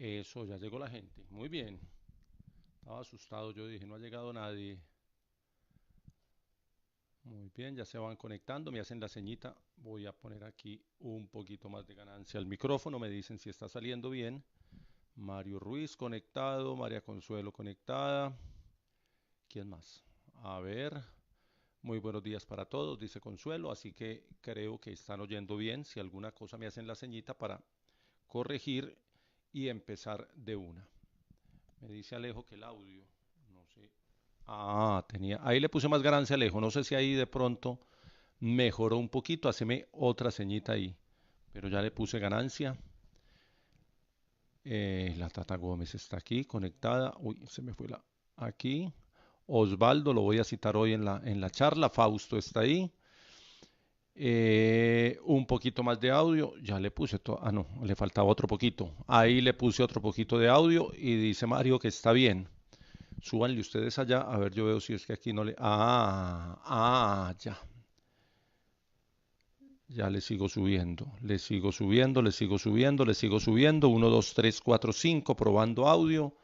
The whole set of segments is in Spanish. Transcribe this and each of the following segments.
Eso, ya llegó la gente. Muy bien. Estaba asustado, yo dije, no ha llegado nadie. Muy bien, ya se van conectando, me hacen la ceñita. Voy a poner aquí un poquito más de ganancia al micrófono, me dicen si está saliendo bien. Mario Ruiz conectado, María Consuelo conectada. ¿Quién más? A ver, muy buenos días para todos, dice Consuelo, así que creo que están oyendo bien. Si alguna cosa me hacen la ceñita para corregir y empezar de una. Me dice Alejo que el audio, no sé. Ahí le puse más ganancia a Alejo, no sé si ahí de pronto mejoró un poquito, haceme otra ceñita ahí, pero ya le puse ganancia. La Tata Gómez está aquí conectada, uy, se me fue aquí. Osvaldo lo voy a citar hoy en la charla, Fausto está ahí. Un poquito más de audio, ya le puse, no, le faltaba otro poquito. Ahí le puse otro poquito de audio y dice Mario que está bien. Súbanle ustedes allá, a ver, yo veo si es que aquí no le... ya. Ya le sigo subiendo, le sigo subiendo, le sigo subiendo, le sigo subiendo. 1, 2, 3, 4, 5, probando audio.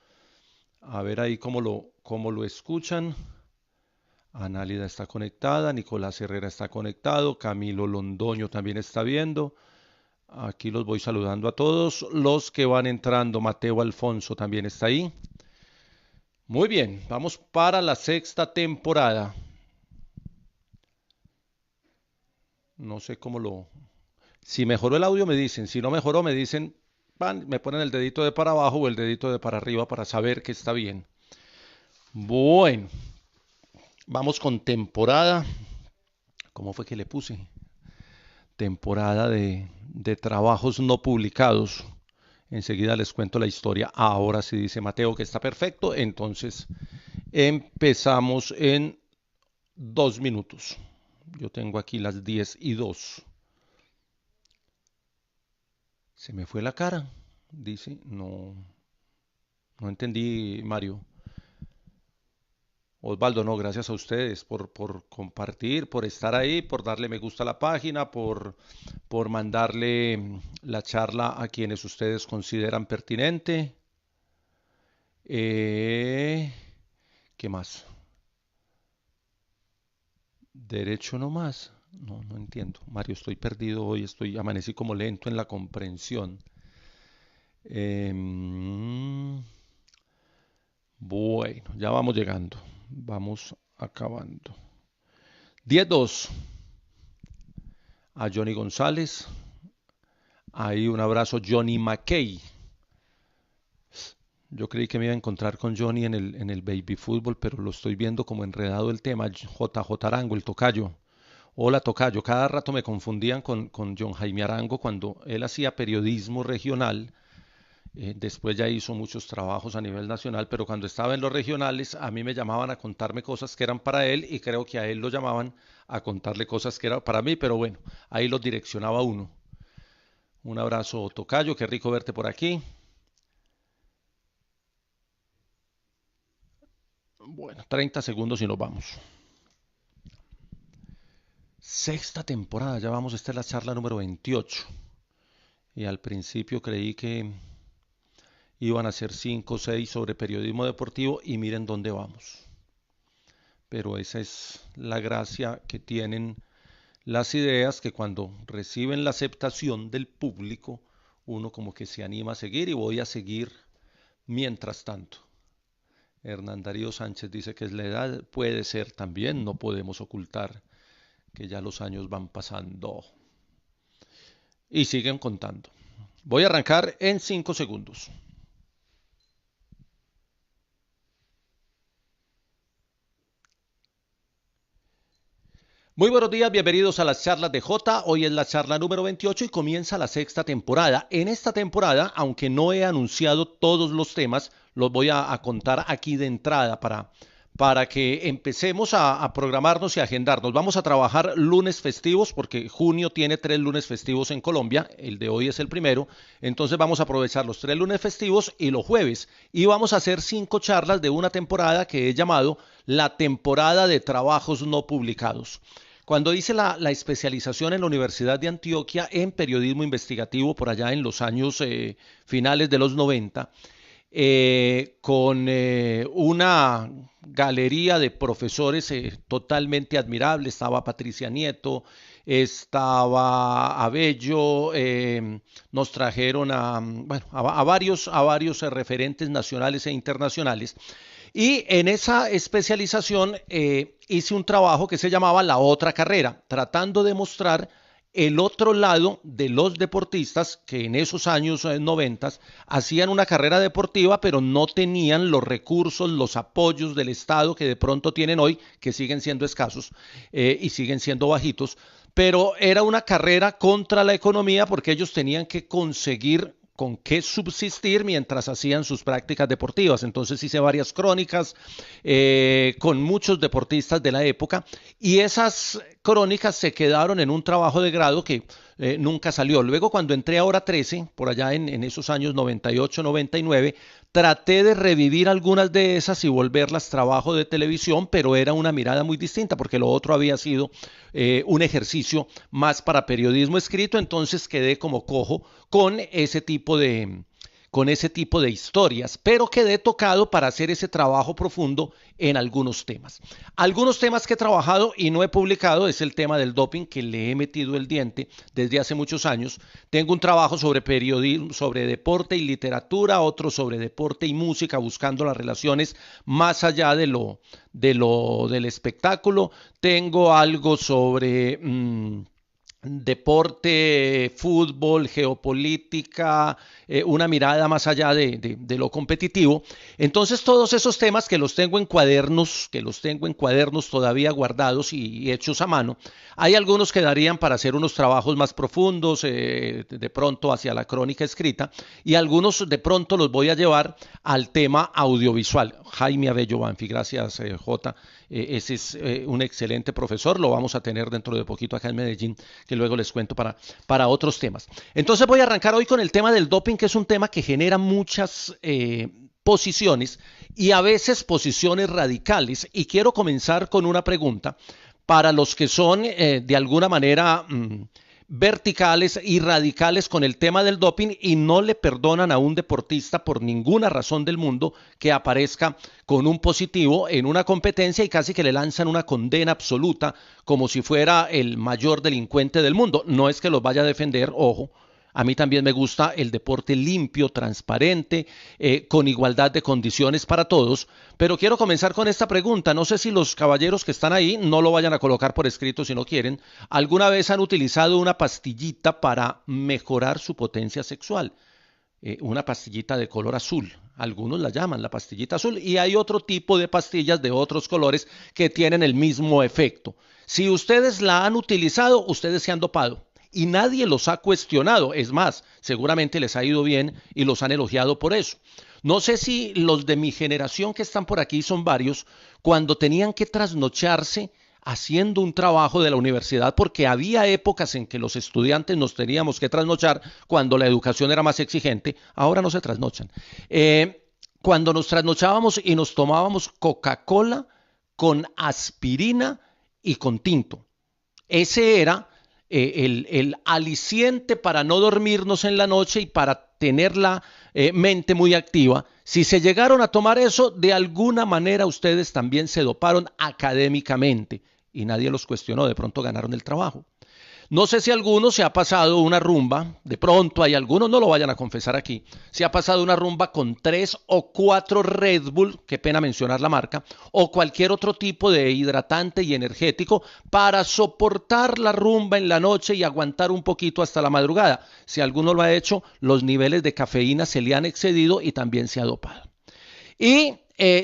A ver ahí cómo lo escuchan. Análida está conectada, Nicolás Herrera está conectado, Camilo Londoño también está viendo. Aquí los voy saludando a todos. Los que van entrando, Mateo Alfonso también está ahí. Muy bien, vamos para la sexta temporada. No sé cómo lo... Si mejoró el audio me dicen, si no mejoró me dicen, me ponen el dedito de para abajo o el dedito de para arriba para saber que está bien. Bueno, vamos con temporada. ¿Cómo fue que le puse? Temporada de trabajos no publicados. Enseguida les cuento la historia. Ahora sí dice Mateo que está perfecto. Entonces empezamos en 2 minutos. Yo tengo aquí las 10:02. Se me fue la cara. Dice, no, no entendí, Mario. Osvaldo, no, gracias a ustedes por compartir, por estar ahí, por darle me gusta a la página, por mandarle la charla a quienes ustedes consideran pertinente. ¿Qué más? Derecho no más. No, no entiendo. Mario, estoy perdido hoy, amanecí como lento en la comprensión. Bueno, ya vamos llegando. Vamos acabando. 10:02. A Johnny González. Ahí un abrazo, Johnny McKay. Yo creí que me iba a encontrar con Johnny en el baby fútbol, pero lo estoy viendo como enredado el tema. JJ Arango, el tocayo. Hola, tocayo. Cada rato me confundían con John Jaime Arango cuando él hacía periodismo regional. Después ya hizo muchos trabajos a nivel nacional, pero cuando estaba en los regionales a mí me llamaban a contarme cosas que eran para él y creo que a él lo llamaban a contarle cosas que eran para mí, pero bueno, ahí los direccionaba uno. Un abrazo, tocayo, qué rico verte por aquí. Bueno, 30 segundos y nos vamos. Sexta temporada, ya vamos, esta es la charla número 28. Y al principio creí que iban a ser 5 o 6 sobre periodismo deportivo y miren dónde vamos. Pero esa es la gracia que tienen las ideas, que cuando reciben la aceptación del público, uno como que se anima a seguir y voy a seguir mientras tanto. Hernán Darío Sánchez dice que es la edad, puede ser también, no podemos ocultar que ya los años van pasando y siguen contando. Voy a arrancar en 5 segundos. Muy buenos días, bienvenidos a las charlas de J. Hoy es la charla número 28 y comienza la sexta temporada. En esta temporada, aunque no he anunciado todos los temas, los voy a contar aquí de entrada para que empecemos a programarnos y agendarnos. Vamos a trabajar lunes festivos porque junio tiene 3 lunes festivos en Colombia, el de hoy es el primero, entonces vamos a aprovechar los 3 lunes festivos y los jueves y vamos a hacer 5 charlas de una temporada que he llamado la temporada de trabajos no publicados. Cuando hice la especialización en la Universidad de Antioquia en periodismo investigativo por allá en los años finales de los 90, con una galería de profesores totalmente admirable. Estaba Patricia Nieto, estaba Abello, nos trajeron bueno, a varios referentes nacionales e internacionales. Y en esa especialización hice un trabajo que se llamaba La Otra Carrera, tratando de mostrar el otro lado de los deportistas que en esos años 90 hacían una carrera deportiva, pero no tenían los recursos, los apoyos del Estado que de pronto tienen hoy, que siguen siendo escasos y siguen siendo bajitos. Pero era una carrera contra la economía porque ellos tenían que conseguir con qué subsistir mientras hacían sus prácticas deportivas. Entonces hice varias crónicas con muchos deportistas de la época y esas crónicas se quedaron en un trabajo de grado que nunca salió. Luego cuando entré a Hora 13, por allá en esos años 98, 99, traté de revivir algunas de esas y volverlas trabajo de televisión, pero era una mirada muy distinta porque lo otro había sido un ejercicio más para periodismo escrito, entonces quedé como cojo con ese tipo de historias, pero quedé tocado para hacer ese trabajo profundo en algunos temas. Algunos temas que he trabajado y no he publicado es el tema del doping, que le he metido el diente desde hace muchos años. Tengo un trabajo sobre periodismo, sobre deporte y literatura, otro sobre deporte y música, buscando las relaciones más allá del espectáculo. Tengo algo sobre deporte, fútbol, geopolítica, una mirada más allá de lo competitivo. Entonces todos esos temas que los tengo en cuadernos todavía guardados y hechos a mano, hay algunos que darían para hacer unos trabajos más profundos, de pronto hacia la crónica escrita, y algunos de pronto los voy a llevar al tema audiovisual. Jaime Abello Banfi, gracias Jota. Ese es un excelente profesor, lo vamos a tener dentro de poquito acá en Medellín, que luego les cuento para otros temas. Entonces voy a arrancar hoy con el tema del doping, que es un tema que genera muchas posiciones y a veces posiciones radicales. Y quiero comenzar con una pregunta para los que son de alguna manera verticales y radicales con el tema del doping y no le perdonan a un deportista por ninguna razón del mundo que aparezca con un positivo en una competencia y casi que le lanzan una condena absoluta como si fuera el mayor delincuente del mundo. No es que los vaya a defender, ojo. A mí también me gusta el deporte limpio, transparente, con igualdad de condiciones para todos. Pero quiero comenzar con esta pregunta. No sé si los caballeros que están ahí, no lo vayan a colocar por escrito si no quieren, ¿alguna vez han utilizado una pastillita para mejorar su potencia sexual? Una pastillita de color azul. Algunos la llaman la pastillita azul y hay otro tipo de pastillas de otros colores que tienen el mismo efecto. Si ustedes la han utilizado, ustedes se han dopado. Y nadie los ha cuestionado, es más, seguramente les ha ido bien y los han elogiado por eso. No sé si los de mi generación que están por aquí son varios, cuando tenían que trasnocharse haciendo un trabajo de la universidad, porque había épocas en que los estudiantes nos teníamos que trasnochar cuando la educación era más exigente, ahora no se trasnochan. Cuando nos trasnochábamos y nos tomábamos Coca-Cola con aspirina y con tinto. Ese era el aliciente para no dormirnos en la noche y para tener la mente muy activa. Si se llegaron a tomar eso, de alguna manera ustedes también se doparon académicamente y nadie los cuestionó, de pronto ganaron el trabajo. No sé si a alguno se ha pasado una rumba, de pronto hay algunos, no lo vayan a confesar aquí, se ha pasado una rumba con 3 o 4 Red Bull, qué pena mencionar la marca, o cualquier otro tipo de hidratante y energético para soportar la rumba en la noche y aguantar un poquito hasta la madrugada. Si alguno lo ha hecho, los niveles de cafeína se le han excedido y también se ha dopado. Y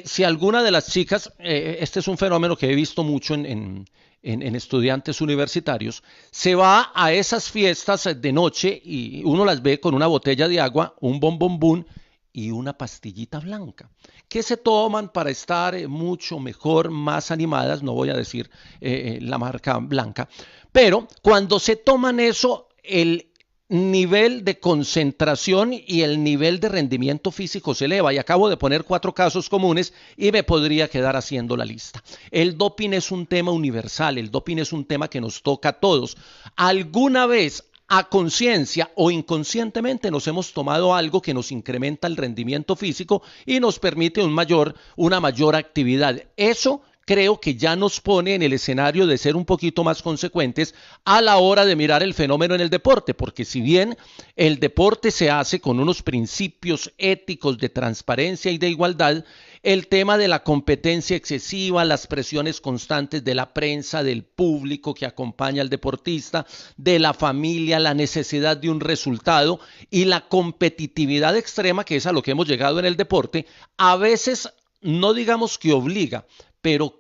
si alguna de las chicas, este es un fenómeno que he visto mucho en estudiantes universitarios, se va a esas fiestas de noche y uno las ve con una botella de agua, un bombombún y una pastillita blanca, que se toman para estar mucho mejor, más animadas, no voy a decir la marca blanca, pero cuando se toman eso, el nivel de concentración y el nivel de rendimiento físico se eleva. Y acabo de poner 4 casos comunes y me podría quedar haciendo la lista. El doping es un tema universal, el doping es un tema que nos toca a todos. ¿Alguna vez a conciencia o inconscientemente nos hemos tomado algo que nos incrementa el rendimiento físico y nos permite una mayor actividad? Eso creo que ya nos pone en el escenario de ser un poquito más consecuentes a la hora de mirar el fenómeno en el deporte, porque si bien el deporte se hace con unos principios éticos de transparencia y de igualdad, el tema de la competencia excesiva, las presiones constantes de la prensa, del público que acompaña al deportista, de la familia, la necesidad de un resultado y la competitividad extrema, que es a lo que hemos llegado en el deporte, a veces no digamos que obliga, pero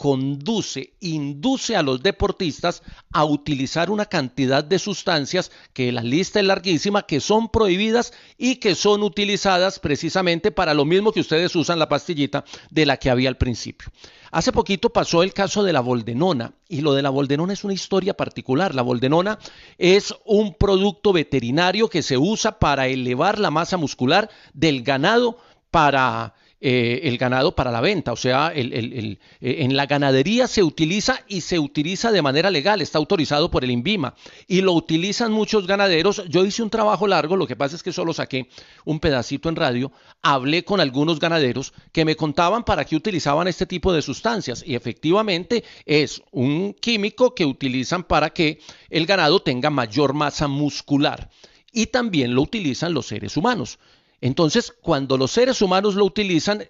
induce a los deportistas a utilizar una cantidad de sustancias que la lista es larguísima, que son prohibidas y que son utilizadas precisamente para lo mismo que ustedes usan la pastillita de la que había al principio. Hace poquito pasó el caso de la boldenona, y lo de la boldenona es una historia particular. La boldenona es un producto veterinario que se usa para elevar la masa muscular del ganado para el ganado para la venta, o sea, en la ganadería se utiliza y se utiliza de manera legal, está autorizado por el INVIMA y lo utilizan muchos ganaderos. Yo hice un trabajo largo, lo que pasa es que solo saqué un pedacito en radio, hablé con algunos ganaderos que me contaban para qué utilizaban este tipo de sustancias y efectivamente es un químico que utilizan para que el ganado tenga mayor masa muscular y también lo utilizan los seres humanos. Entonces, cuando los seres humanos lo utilizan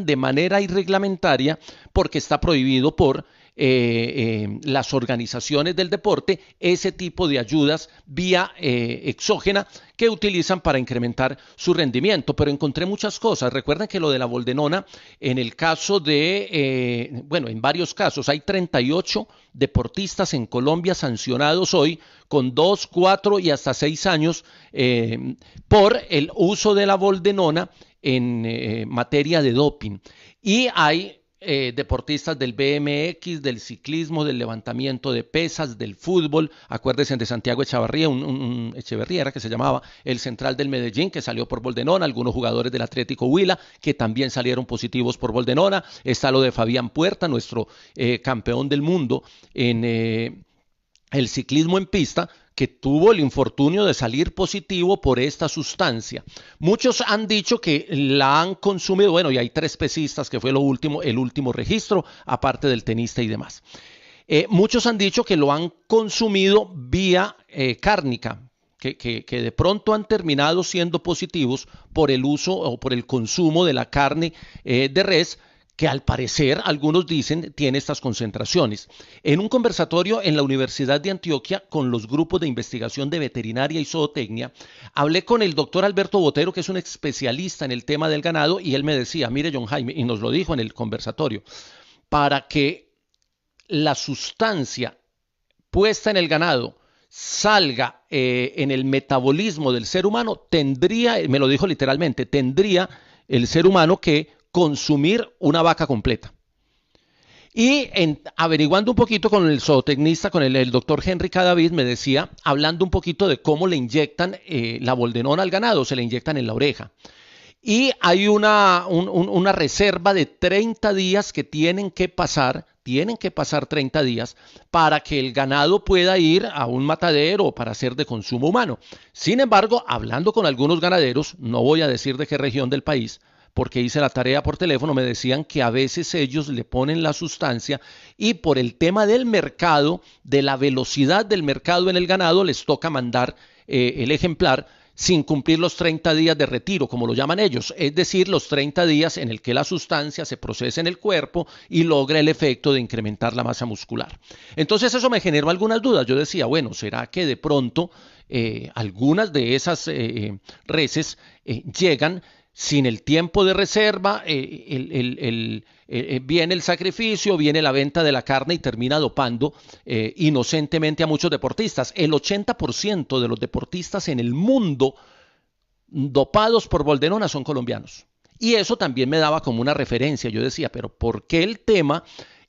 de manera irreglamentaria porque está prohibido por las organizaciones del deporte ese tipo de ayudas vía exógena que utilizan para incrementar su rendimiento. Pero encontré muchas cosas. Recuerden que lo de la boldenona, en el caso de, en varios casos, hay 38 deportistas en Colombia sancionados hoy con 2, 4 y hasta 6 años por el uso de la boldenona en materia de doping. Y hay deportistas del BMX, del ciclismo, del levantamiento de pesas, del fútbol. Acuérdense de Santiago Echeverría, Echeverría era que se llamaba, el central del Medellín, que salió por boldenona, algunos jugadores del Atlético Huila, que también salieron positivos por boldenona. Está lo de Fabián Puerta, nuestro campeón del mundo en el ciclismo en pista, que tuvo el infortunio de salir positivo por esta sustancia. Muchos han dicho que la han consumido, bueno, y hay 3 pesistas, que fue el último registro, aparte del tenista y demás. Muchos han dicho que lo han consumido vía cárnica, que de pronto han terminado siendo positivos por el uso o por el consumo de la carne de res, que al parecer, algunos dicen, tiene estas concentraciones. En un conversatorio en la Universidad de Antioquia con los grupos de investigación de veterinaria y zootecnia, hablé con el doctor Alberto Botero, que es un especialista en el tema del ganado, y él me decía, mire John Jaime, y nos lo dijo en el conversatorio, para que la sustancia puesta en el ganado salga en el metabolismo del ser humano, me lo dijo literalmente, tendría el ser humano que consumir una vaca completa. Y averiguando un poquito con el zootecnista, con el doctor Henry Cadavid, me decía, hablando un poquito de cómo le inyectan la boldenona al ganado, se le inyectan en la oreja. Y hay una reserva de 30 días que tienen que pasar 30 días para que el ganado pueda ir a un matadero para ser de consumo humano. Sin embargo, hablando con algunos ganaderos, no voy a decir de qué región del país, porque hice la tarea por teléfono, me decían que a veces ellos le ponen la sustancia y por el tema del mercado, de la velocidad del mercado en el ganado, les toca mandar el ejemplar sin cumplir los 30 días de retiro, como lo llaman ellos, es decir, los 30 días en el que la sustancia se procesa en el cuerpo y logra el efecto de incrementar la masa muscular. Entonces eso me generó algunas dudas. Yo decía, bueno, ¿será que de pronto algunas de esas reses llegan sin el tiempo de reserva, viene el sacrificio, viene la venta de la carne y termina dopando inocentemente a muchos deportistas? El 80% de los deportistas en el mundo dopados por boldenona son colombianos. Y eso también me daba como una referencia. Yo decía, pero ¿por qué el tema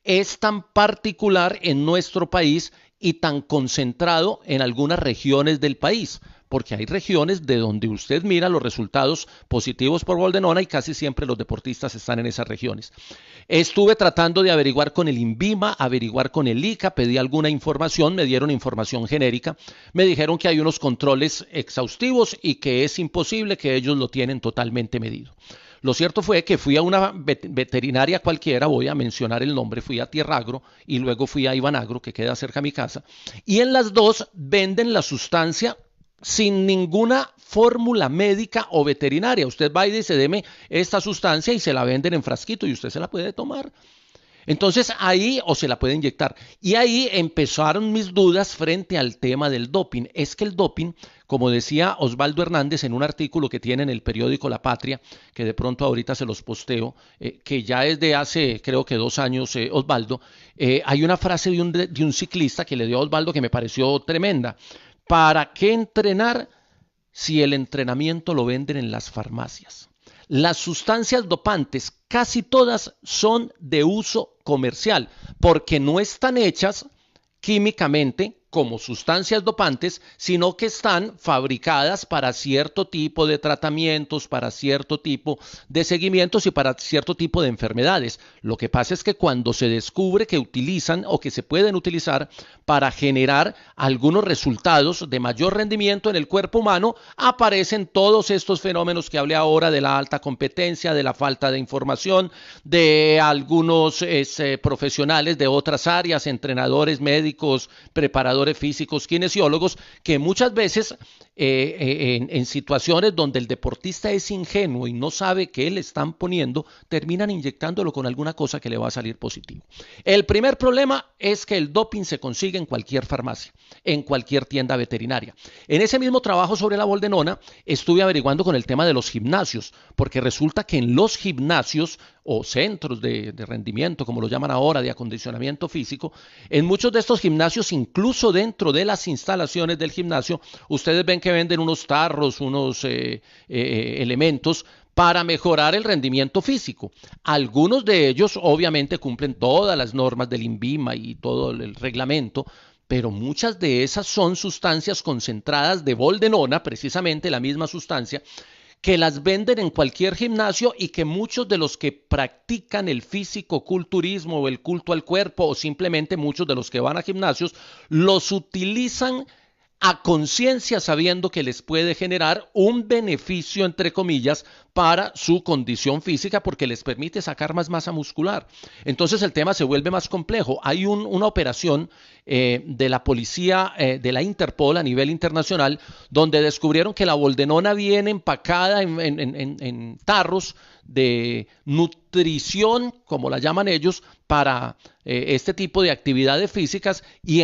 es tan particular en nuestro país y tan concentrado en algunas regiones del país, porque hay regiones de donde usted mira los resultados positivos por boldenona y casi siempre los deportistas están en esas regiones. Estuve tratando de averiguar con el INVIMA, averiguar con el ICA, pedí alguna información, me dieron información genérica, me dijeron que hay unos controles exhaustivos y que es imposible, que ellos lo tienen totalmente medido. Lo cierto fue que fui a una veterinaria cualquiera, voy a mencionar el nombre, fui a Tierragro y luego fui a Ibanagro, que queda cerca de mi casa, y en las dos venden la sustancia sin ninguna fórmula médica o veterinaria. Usted va y dice, deme esta sustancia y se la venden en frasquito y usted se la puede tomar. Entonces ahí, o se la puede inyectar, y ahí empezaron mis dudas frente al tema del doping. Es que el doping, como decía Osvaldo Hernández en un artículo que tiene en el periódico La Patria, que de pronto ahorita se los posteo, que ya es de hace creo que 2 años, Osvaldo, hay una frase de un ciclista que le dio a Osvaldo que me pareció tremenda. ¿Para qué entrenar si el entrenamiento lo venden en las farmacias? Las sustancias dopantes, casi todas son de uso comercial, porque no están hechas químicamente como sustancias dopantes, sino que están fabricadas para cierto tipo de tratamientos, para cierto tipo de seguimientos y para cierto tipo de enfermedades. Lo que pasa es que cuando se descubre que utilizan o que se pueden utilizar para generar algunos resultados de mayor rendimiento en el cuerpo humano, aparecen todos estos fenómenos que hablé ahora de la alta competencia, de la falta de información, de algunos profesionales de otras áreas, entrenadores, médicos, preparadores físicos, kinesiólogos, que muchas veces en situaciones donde el deportista es ingenuo y no sabe qué le están poniendo, terminan inyectándolo con alguna cosa que le va a salir positivo. El primer problema es que el doping se consigue en cualquier farmacia, en cualquier tienda veterinaria. En ese mismo trabajo sobre la boldenona estuve averiguando con el tema de los gimnasios, porque resulta que en los gimnasios o centros de rendimiento, como lo llaman ahora, de acondicionamiento físico, en muchos de estos gimnasios, incluso dentro de las instalaciones del gimnasio, ustedes ven que venden unos tarros, unos elementos para mejorar el rendimiento físico. Algunos de ellos obviamente cumplen todas las normas del INVIMA y todo el reglamento, pero muchas de esas son sustancias concentradas de boldenona, precisamente la misma sustancia, que las venden en cualquier gimnasio y que muchos de los que practican el físico-culturismo o el culto al cuerpo o simplemente muchos de los que van a gimnasios los utilizan a conciencia sabiendo que les puede generar un beneficio, entre comillas, para su condición física porque les permite sacar más masa muscular. Entonces el tema se vuelve más complejo. Hay una operación de la policía, de la Interpol a nivel internacional, donde descubrieron que la boldenona viene empacada en tarros de nutrición, como la llaman ellos, para este tipo de actividades físicas y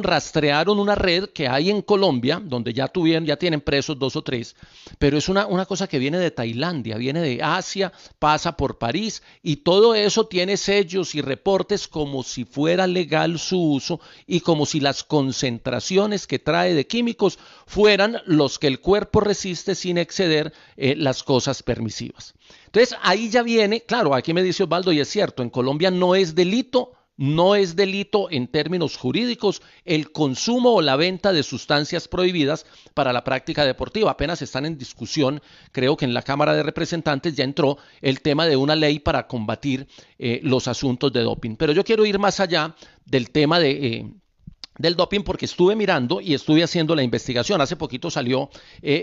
rastrearon una red que hay en Colombia, donde ya tienen presos 2 o 3, pero es una cosa que viene de Tailandia, viene de Asia, pasa por París y todo eso tiene sellos y reportes como si fuera legal su uso y como si las concentraciones que trae de químicos fueran los que el cuerpo resiste sin exceder las cosas permisivas. Entonces ahí ya viene, claro, aquí me dice Osvaldo y es cierto, en Colombia no es delito en términos jurídicos el consumo o la venta de sustancias prohibidas para la práctica deportiva. Apenas están en discusión, creo que en la Cámara de Representantes ya entró el tema de una ley para combatir los asuntos de doping. Pero yo quiero ir más allá del tema del doping porque estuve mirando y estuve haciendo la investigación. Hace poquito salió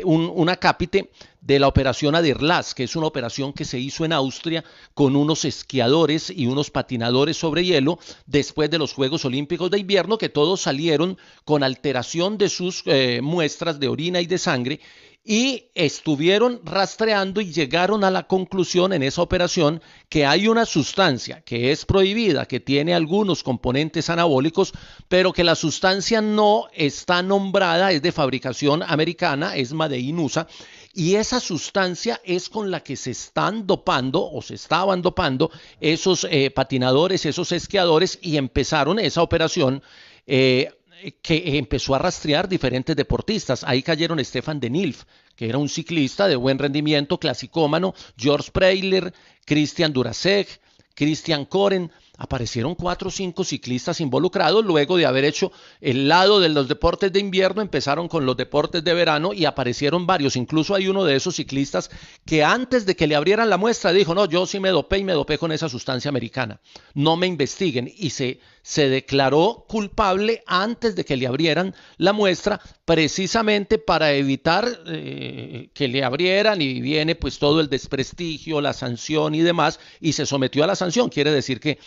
un acápite de la operación Aderlass, que es una operación que se hizo en Austria con unos esquiadores y unos patinadores sobre hielo después de los Juegos Olímpicos de Invierno, que todos salieron con alteración de sus muestras de orina y de sangre y estuvieron rastreando y llegaron a la conclusión en esa operación que hay una sustancia que es prohibida, que tiene algunos componentes anabólicos, pero que la sustancia no está nombrada, es de fabricación americana, es Made in USA, y esa sustancia es con la que se están dopando o se estaban dopando esos patinadores, esos esquiadores y empezaron esa operación que empezó a rastrear diferentes deportistas. Ahí cayeron Stefan de Nilf, que era un ciclista de buen rendimiento, clasicómano, George Preyler, Christian Durasek, Christian Koren. aparecieron 4 o 5 ciclistas involucrados. Luego de haber hecho el lado de los deportes de invierno, empezaron con los deportes de verano y aparecieron varios. Incluso hay uno de esos ciclistas que antes de que le abrieran la muestra dijo: no, yo sí me dopé y me dopé con esa sustancia americana, no me investiguen. Y se declaró culpable antes de que le abrieran la muestra, precisamente para evitar que le abrieran, y viene pues todo el desprestigio, la sanción y demás, y se sometió a la sanción. Quiere decir que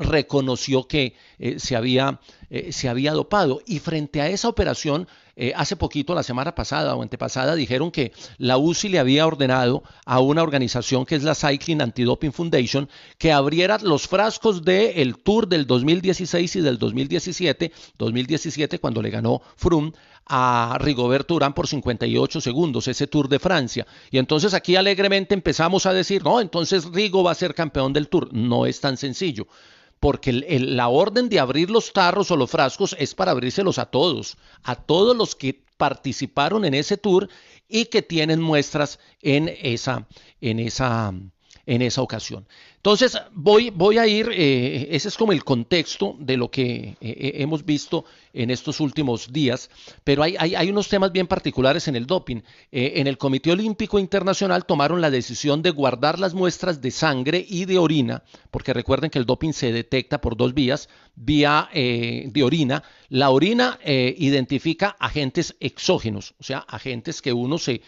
reconoció que se había dopado. Y frente a esa operación, hace poquito, la semana pasada o antepasada, dijeron que la UCI le había ordenado a una organización que es la Cycling Anti-Doping Foundation que abriera los frascos del Tour del 2016 y del 2017 cuando le ganó Froome a Rigoberto Urán por 58 segundos, ese Tour de Francia. Y entonces aquí alegremente empezamos a decir: no, entonces Rigo va a ser campeón del Tour. No es tan sencillo, porque la orden de abrir los tarros o los frascos es para abrírselos a todos los que participaron en ese tour y que tienen muestras en esa ocasión. Entonces voy a ir, ese es como el contexto de lo que hemos visto en estos últimos días, pero hay unos temas bien particulares en el doping. En el Comité Olímpico Internacional tomaron la decisión de guardar las muestras de sangre y de orina, porque recuerden que el doping se detecta por 2 vías, vía de orina. La orina identifica agentes exógenos, o sea, agentes que uno se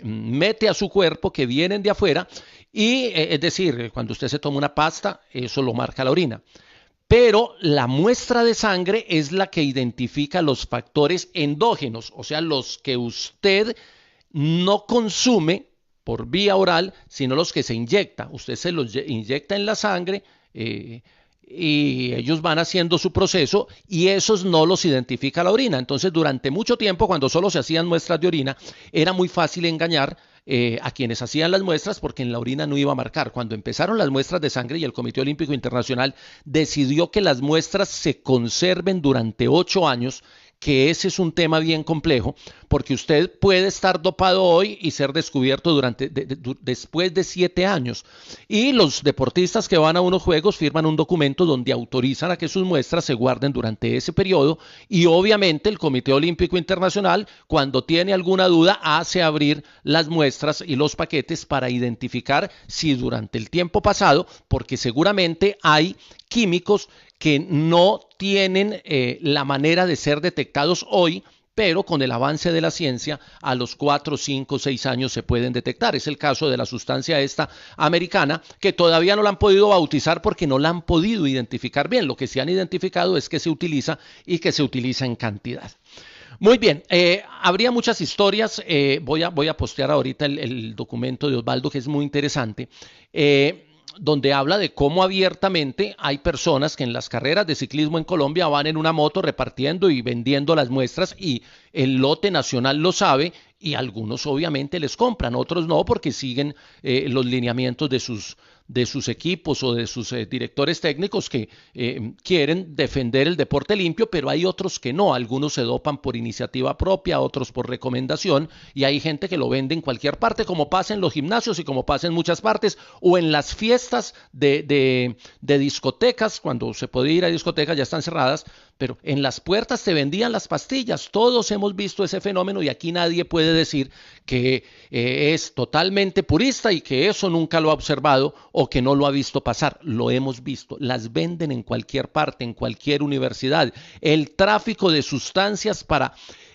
mete a su cuerpo, que vienen de afuera, y es decir, cuando usted se toma una pasta, eso lo marca la orina. Pero la muestra de sangre es la que identifica los factores endógenos, o sea, los que usted no consume por vía oral, sino los que se inyecta. Usted se los inyecta en la sangre y ellos van haciendo su proceso, y esos no los identifica la orina. Entonces, durante mucho tiempo, cuando solo se hacían muestras de orina, era muy fácil engañar a quienes hacían las muestras, porque en la orina no iba a marcar. Cuando empezaron las muestras de sangre y el Comité Olímpico Internacional decidió que las muestras se conserven durante 8 años, que ese es un tema bien complejo, porque usted puede estar dopado hoy y ser descubierto después de 7 años. Y los deportistas que van a unos juegos firman un documento donde autorizan a que sus muestras se guarden durante ese periodo, y obviamente el Comité Olímpico Internacional, cuando tiene alguna duda, hace abrir las muestras y los paquetes para identificar si durante el tiempo pasado, porque seguramente hay químicos que no tienen la manera de ser detectados hoy, pero con el avance de la ciencia a los 4, 5, 6 años se pueden detectar. Es el caso de la sustancia esta americana, que todavía no la han podido bautizar porque no la han podido identificar bien. Lo que se han identificado es que se utiliza, y que se utiliza en cantidad. Muy bien, habría muchas historias. Voy a postear ahorita el documento de Osvaldo, que es muy interesante, donde habla de cómo abiertamente hay personas que en las carreras de ciclismo en Colombia van en una moto repartiendo y vendiendo las muestras, y el lote nacional lo sabe, y algunos obviamente les compran, otros no, porque siguen los lineamientos de sus equipos o de sus directores técnicos, que quieren defender el deporte limpio, pero hay otros que no. Algunos se dopan por iniciativa propia, otros por recomendación, y hay gente que lo vende en cualquier parte, como pasa en los gimnasios y como pasa en muchas partes, o en las fiestas de discotecas. Cuando se puede ir a discotecas ya están cerradas, pero en las puertas te vendían las pastillas. Todos hemos visto ese fenómeno, y aquí nadie puede decir que es totalmente purista y que eso nunca lo ha observado o que no lo ha visto pasar. Lo hemos visto, las venden en cualquier parte, en cualquier universidad. El tráfico de sustancias para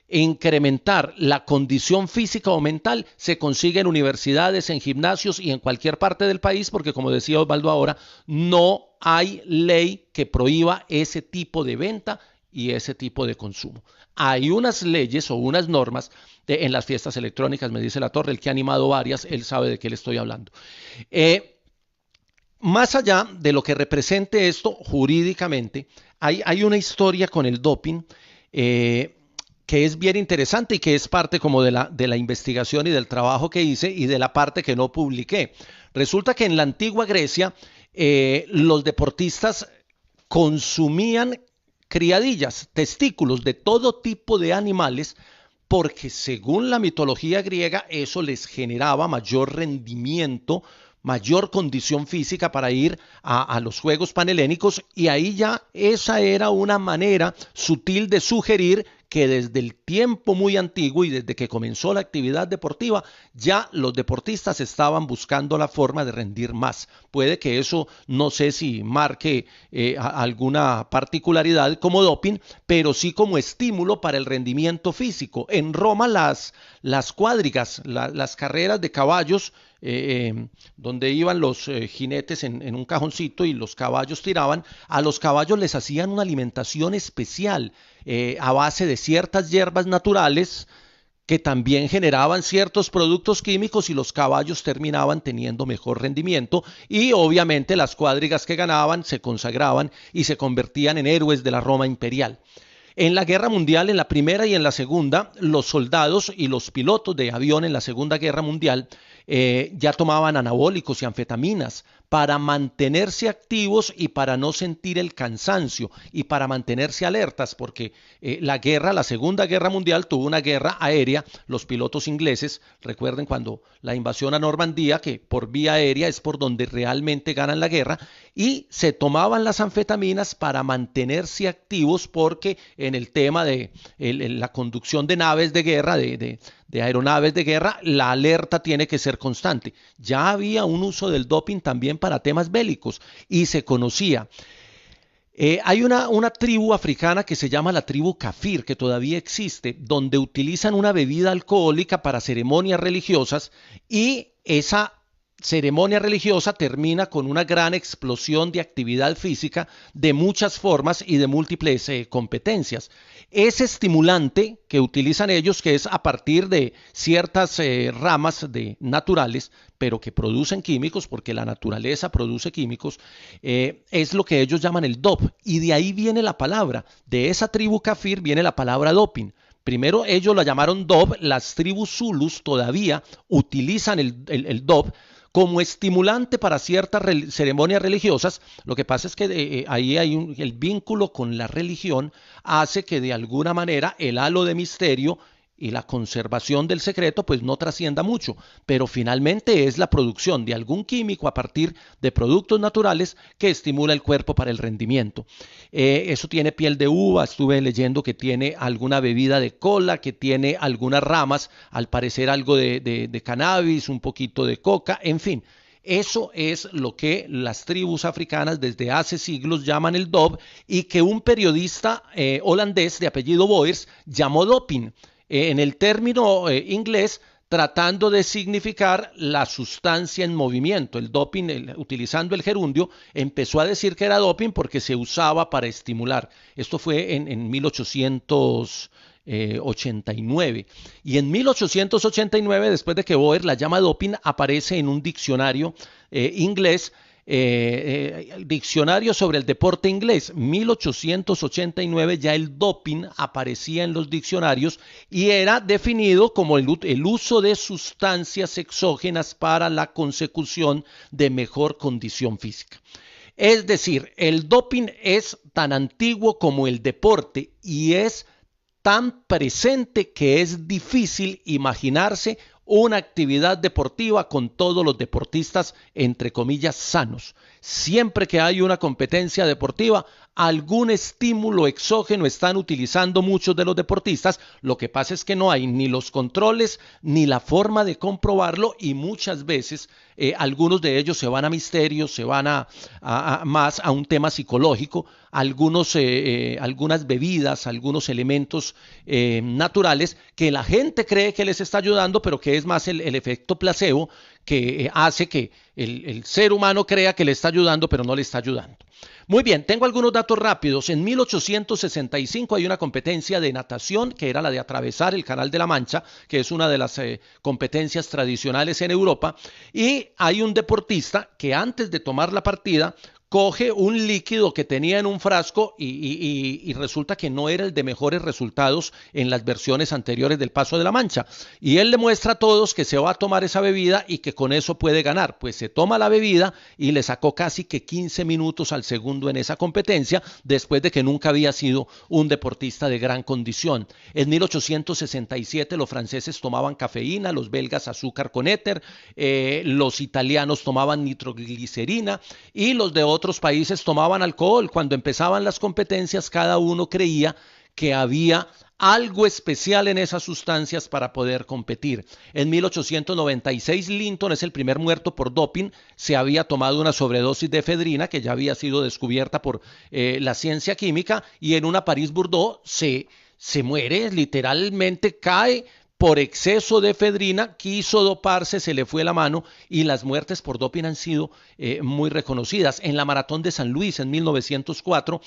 incrementar la condición física o mental se consigue en universidades, en gimnasios y en cualquier parte del país, porque, como decía Osvaldo ahora, no hay ley que prohíba ese tipo de venta y ese tipo de consumo. Hay unas leyes o unas normas en las fiestas electrónicas, me dice La Torre, el que ha animado varias, él sabe de qué le estoy hablando. Más allá de lo que represente esto jurídicamente, hay una historia con el doping que es bien interesante, y que es parte como de la investigación y del trabajo que hice, y de la parte que no publiqué. Resulta que en la antigua Grecia los deportistas consumían criadillas, testículos de todo tipo de animales, porque según la mitología griega eso les generaba mayor rendimiento mayor condición física para ir a los Juegos Panhelénicos, y ahí ya esa era una manera sutil de sugerir que desde el tiempo muy antiguo y desde que comenzó la actividad deportiva, ya los deportistas estaban buscando la forma de rendir más. Puede que eso no sé si marque alguna particularidad como doping, pero sí como estímulo para el rendimiento físico. En Roma las cuadrigas, las carreras de caballos, donde iban los jinetes en un cajoncito y los caballos tiraban, a los caballos les hacían una alimentación especial a base de ciertas hierbas naturales que también generaban ciertos productos químicos, y los caballos terminaban teniendo mejor rendimiento, y obviamente las cuadrigas que ganaban se consagraban y se convertían en héroes de la Roma imperial. En la guerra mundial, en la primera y en la segunda, los soldados y los pilotos de avión en la Segunda Guerra Mundial ya tomaban anabólicos y anfetaminas para mantenerse activos y para no sentir el cansancio y para mantenerse alertas, porque la Segunda Guerra Mundial tuvo una guerra aérea. Los pilotos ingleses, recuerden cuando la invasión a Normandía, que por vía aérea es por donde realmente ganan la guerra, y se tomaban las anfetaminas para mantenerse activos, porque en el tema de la conducción de naves de guerra, de aeronaves de guerra, la alerta tiene que ser constante. Ya había un uso del doping también para temas bélicos y se conocía. Hay una tribu africana que se llama la tribu Kafir, que todavía existe, donde utilizan una bebida alcohólica para ceremonias religiosas, y esa ceremonia religiosa termina con una gran explosión de actividad física de muchas formas y de múltiples competencias. Ese estimulante que utilizan ellos, que es a partir de ciertas ramas naturales, pero que producen químicos, porque la naturaleza produce químicos, es lo que ellos llaman el dop, y de ahí viene la palabra. De esa tribu Kafir viene la palabra doping. Primero ellos la llamaron dop, las tribus zulus todavía utilizan el dop como estimulante para ciertas ceremonias religiosas. Lo que pasa es que ahí hay el vínculo con la religión hace que de alguna manera el halo de misterio y la conservación del secreto pues no trascienda mucho, pero finalmente es la producción de algún químico a partir de productos naturales que estimula el cuerpo para el rendimiento. Eso tiene piel de uva, estuve leyendo que tiene alguna bebida de cola, que tiene algunas ramas, al parecer algo de cannabis, un poquito de coca, en fin. Eso es lo que las tribus africanas desde hace siglos llaman el dop, y que un periodista holandés de apellido Boers llamó doping en el término inglés, tratando de significar la sustancia en movimiento. El doping, utilizando el gerundio, empezó a decir que era doping porque se usaba para estimular. Esto fue en 1889. Y en 1889, después de que Boer la llama doping, aparece en un diccionario inglés, diccionario sobre el deporte inglés. 1889 ya el doping aparecía en los diccionarios y era definido como el uso de sustancias exógenas para la consecución de mejor condición física. Es decir, el doping es tan antiguo como el deporte y es tan presente que es difícil imaginarse una actividad deportiva con todos los deportistas, entre comillas, sanos. Siempre que hay una competencia deportiva, algún estímulo exógeno están utilizando muchos de los deportistas. Lo que pasa es que no hay ni los controles ni la forma de comprobarlo, y muchas veces algunos de ellos se van a misterios, se van más a un tema psicológico. Algunas bebidas, algunos elementos naturales que la gente cree que les está ayudando, pero que es más el efecto placebo, que hace que el ser humano crea que le está ayudando, pero no le está ayudando. Muy bien, tengo algunos datos rápidos. En 1865 hay una competencia de natación, que era la de atravesar el Canal de la Mancha, que es una de las competencias tradicionales en Europa, y hay un deportista que antes de tomar la partida coge un líquido que tenía en un frasco y resulta que no era el de mejores resultados en las versiones anteriores del Paso de la Mancha. Y él le muestra a todos que se va a tomar esa bebida y que con eso puede ganar. Pues se toma la bebida y le sacó casi que 15 minutos al segundo en esa competencia, después de que nunca había sido un deportista de gran condición. En 1867 los franceses tomaban cafeína, los belgas azúcar con éter, los italianos tomaban nitroglicerina y los de otros países tomaban alcohol. Cuando empezaban las competencias, cada uno creía que había algo especial en esas sustancias para poder competir. En 1896 Linton es el primer muerto por doping. Se había tomado una sobredosis de efedrina que ya había sido descubierta por la ciencia química, y en una París-Burdeos se muere, literalmente cae por exceso de efedrina, quiso doparse, se le fue la mano, y las muertes por doping han sido muy reconocidas. En la Maratón de San Luis en 1904,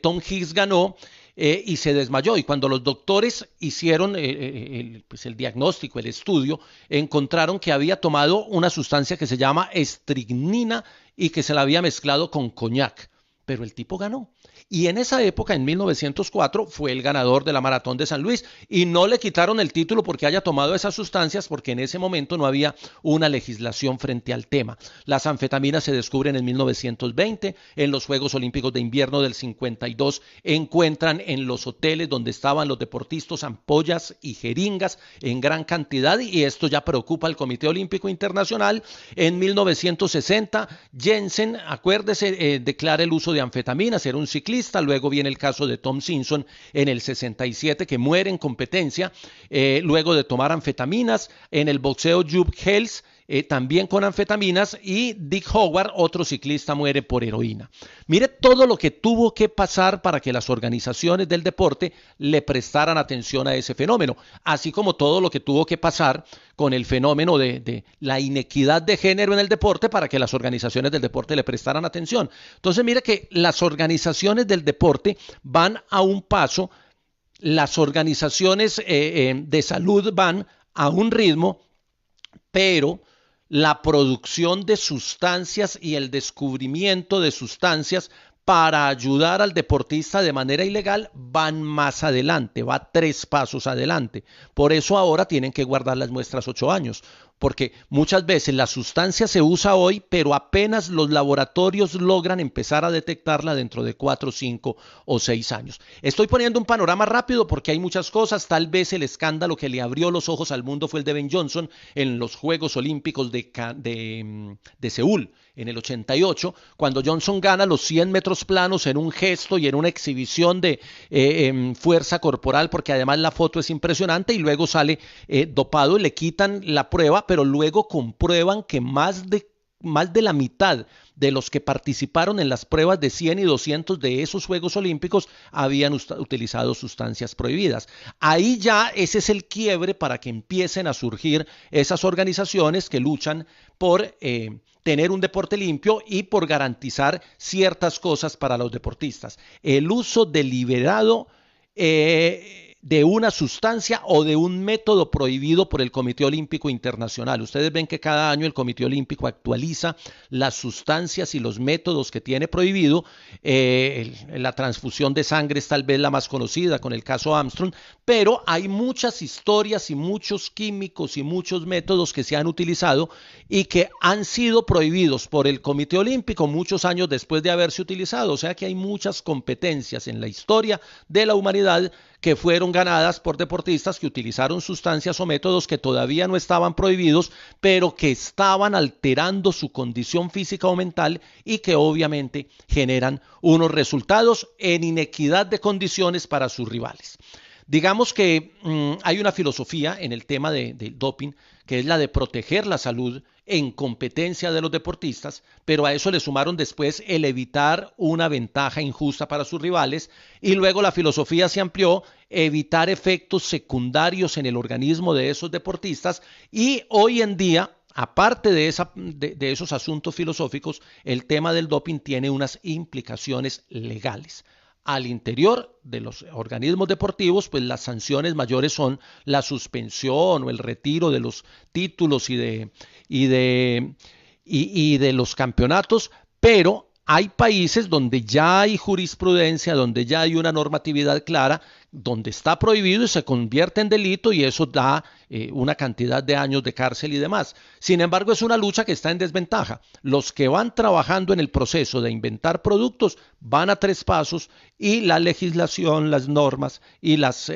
Tom Hicks ganó y se desmayó, y cuando los doctores hicieron el diagnóstico, el estudio, encontraron que había tomado una sustancia que se llama estricnina y que se la había mezclado con coñac, pero el tipo ganó. Y en esa época, en 1904, fue el ganador de la Maratón de San Luis, y no le quitaron el título porque haya tomado esas sustancias, porque en ese momento no había una legislación frente al tema. Las anfetaminas se descubren en 1920, en los Juegos Olímpicos de Invierno del 52 encuentran en los hoteles donde estaban los deportistas ampollas y jeringas en gran cantidad, y esto ya preocupa al Comité Olímpico Internacional. En 1960, Jensen, acuérdese, declara el uso de anfetaminas, era un ciclista. Luego viene el caso de Tom Simpson en el 67, que muere en competencia luego de tomar anfetaminas. En el boxeo, Jupp Heynckes también con anfetaminas, y Dick Howard, otro ciclista, muere por heroína. Mire todo lo que tuvo que pasar para que las organizaciones del deporte le prestaran atención a ese fenómeno, así como todo lo que tuvo que pasar con el fenómeno de la inequidad de género en el deporte para que las organizaciones del deporte le prestaran atención. Entonces mire que las organizaciones del deporte van a un paso, las organizaciones de salud van a un ritmo, pero la producción de sustancias y el descubrimiento de sustancias para ayudar al deportista de manera ilegal van más adelante, va 3 pasos adelante. Por eso ahora tienen que guardar las muestras 8 años, porque muchas veces la sustancia se usa hoy, pero apenas los laboratorios logran empezar a detectarla dentro de 4, 5 o 6 años. Estoy poniendo un panorama rápido porque hay muchas cosas. Tal vez el escándalo que le abrió los ojos al mundo fue el de Ben Johnson en los Juegos Olímpicos de Seúl en el 88, cuando Johnson gana los 100 metros planos en un gesto y en una exhibición de fuerza corporal, porque además la foto es impresionante, y luego sale dopado y le quitan la prueba, pero luego comprueban que más de la mitad de los que participaron en las pruebas de 100 y 200 de esos Juegos Olímpicos habían utilizado sustancias prohibidas. Ahí ya ese es el quiebre para que empiecen a surgir esas organizaciones que luchan por tener un deporte limpio y por garantizar ciertas cosas para los deportistas. El uso deliberado de una sustancia o de un método prohibido por el Comité Olímpico Internacional. Ustedes ven que cada año el Comité Olímpico actualiza las sustancias y los métodos que tiene prohibido. La transfusión de sangre es tal vez la más conocida con el caso Armstrong, pero hay muchas historias y muchos químicos y muchos métodos que se han utilizado y que han sido prohibidos por el Comité Olímpico muchos años después de haberse utilizado. O sea que hay muchas competencias en la historia de la humanidad que fueron ganadas por deportistas que utilizaron sustancias o métodos que todavía no estaban prohibidos, pero que estaban alterando su condición física o mental, y que obviamente generan unos resultados en inequidad de condiciones para sus rivales. Digamos que hay una filosofía en el tema del doping, que es la de proteger la salud en competencia de los deportistas, pero a eso le sumaron después el evitar una ventaja injusta para sus rivales, y luego la filosofía se amplió, evitar efectos secundarios en el organismo de esos deportistas, y hoy en día, aparte de esos asuntos filosóficos, el tema del doping tiene unas implicaciones legales. Al interior de los organismos deportivos, pues las sanciones mayores son la suspensión o el retiro de los títulos y de los campeonatos, pero Hay países donde ya hay jurisprudencia, donde ya hay una normatividad clara, donde está prohibido y se convierte en delito y eso da una cantidad de años de cárcel y demás. Sin embargo, es una lucha que está en desventaja. Los que van trabajando en el proceso de inventar productos van a 3 pasos y la legislación, las normas y las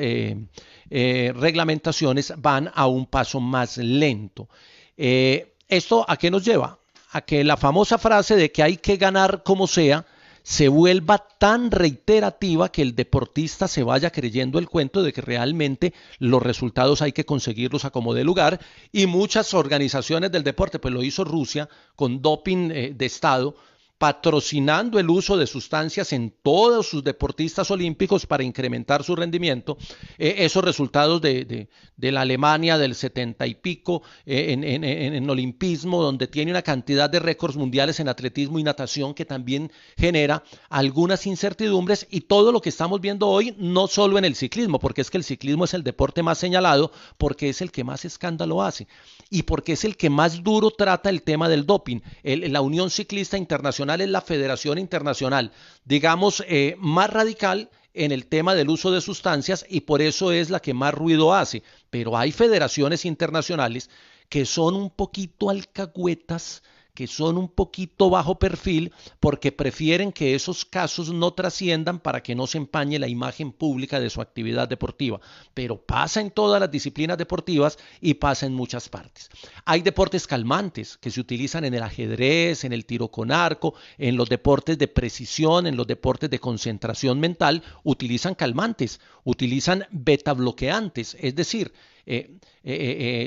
reglamentaciones van a un paso más lento. ¿Esto a qué nos lleva? A que la famosa frase de que hay que ganar como sea se vuelva tan reiterativa que el deportista se vaya creyendo el cuento de que realmente los resultados hay que conseguirlos a como dé lugar, y muchas organizaciones del deporte, pues lo hizo Rusia con doping de Estado, patrocinando el uso de sustancias en todos sus deportistas olímpicos para incrementar su rendimiento. Esos resultados de la Alemania del 70 y pico en olimpismo, donde tiene una cantidad de récords mundiales en atletismo y natación que también genera algunas incertidumbres, y todo lo que estamos viendo hoy, no solo en el ciclismo, porque es que el ciclismo es el deporte más señalado, porque es el que más escándalo hace y porque es el que más duro trata el tema del doping. La Unión Ciclista Internacional es la federación internacional, digamos, más radical en el tema del uso de sustancias, y por eso es la que más ruido hace. Pero hay federaciones internacionales que son un poquito alcahuetas, que son un poquito bajo perfil, porque prefieren que esos casos no trasciendan para que no se empañe la imagen pública de su actividad deportiva. Pero pasa en todas las disciplinas deportivas y pasa en muchas partes. Hay deportes calmantes que se utilizan en el ajedrez, en el tiro con arco, en los deportes de precisión, en los deportes de concentración mental, utilizan calmantes, utilizan beta bloqueantes, es decir,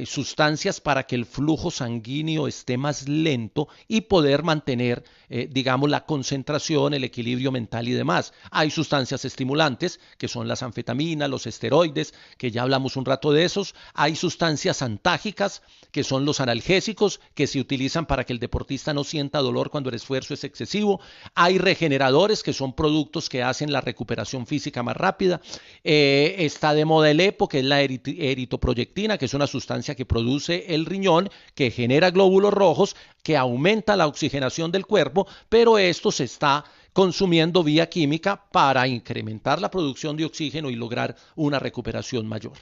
sustancias para que el flujo sanguíneo esté más lento y poder mantener, digamos, la concentración, el equilibrio mental y demás. Hay sustancias estimulantes, que son las anfetaminas, los esteroides, que ya hablamos un rato de esos. Hay sustancias antágicas, que son los analgésicos, que se utilizan para que el deportista no sienta dolor cuando el esfuerzo es excesivo. Hay regeneradores, que son productos que hacen la recuperación física más rápida. Está de moda el EPO, que es la eritroproyectina, que es una sustancia que produce el riñón, que genera glóbulos rojos, que aumenta la oxigenación del cuerpo, pero esto se está consumiendo vía química para incrementar la producción de oxígeno y lograr una recuperación mayor.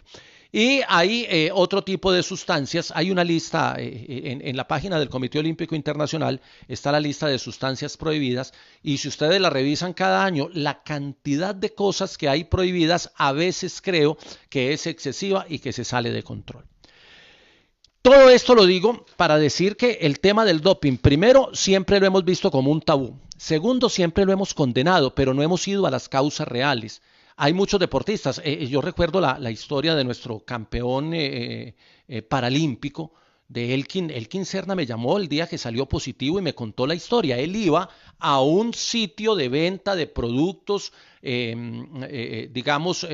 Y hay otro tipo de sustancias, hay una lista en la página del Comité Olímpico Internacional, está la lista de sustancias prohibidas, y si ustedes la revisan cada año, la cantidad de cosas que hay prohibidas a veces creo que es excesiva y que se sale de control. Todo esto lo digo para decir que el tema del doping, primero, siempre lo hemos visto como un tabú. Segundo, siempre lo hemos condenado, pero no hemos ido a las causas reales. Hay muchos deportistas. Yo recuerdo la historia de nuestro campeón paralímpico, de Elkin. Elkin Serna me llamó el día que salió positivo y me contó la historia. Él iba a un sitio de venta de productos, digamos,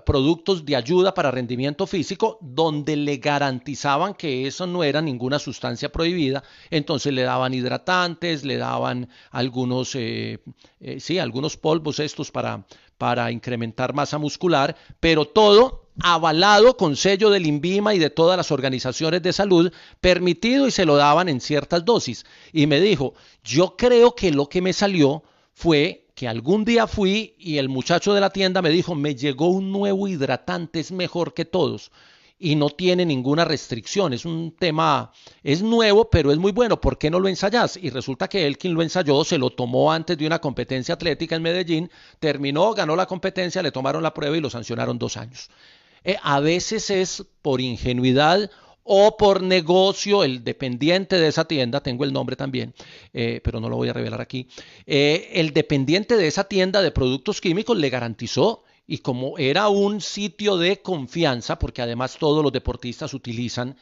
productos de ayuda para rendimiento físico, donde le garantizaban que eso no era ninguna sustancia prohibida. Entonces le daban hidratantes, le daban algunos, algunos polvos estos para incrementar masa muscular, pero todo avalado con sello del INVIMA y de todas las organizaciones de salud, permitido, y se lo daban en ciertas dosis. Y me dijo, yo creo que lo que me salió fue que algún día fui y el muchacho de la tienda me dijo, me llegó un nuevo hidratante, es mejor que todos y no tiene ninguna restricción. Es un tema, es nuevo, pero es muy bueno. ¿Por qué no lo ensayás? Y resulta que él, quien lo ensayó, se lo tomó antes de una competencia atlética en Medellín, terminó, ganó la competencia, le tomaron la prueba y lo sancionaron 2 años. A veces es por ingenuidad o por negocio. El dependiente de esa tienda, tengo el nombre también, pero no lo voy a revelar aquí, el dependiente de esa tienda de productos químicos le garantizó, y como era un sitio de confianza, porque además todos los deportistas utilizan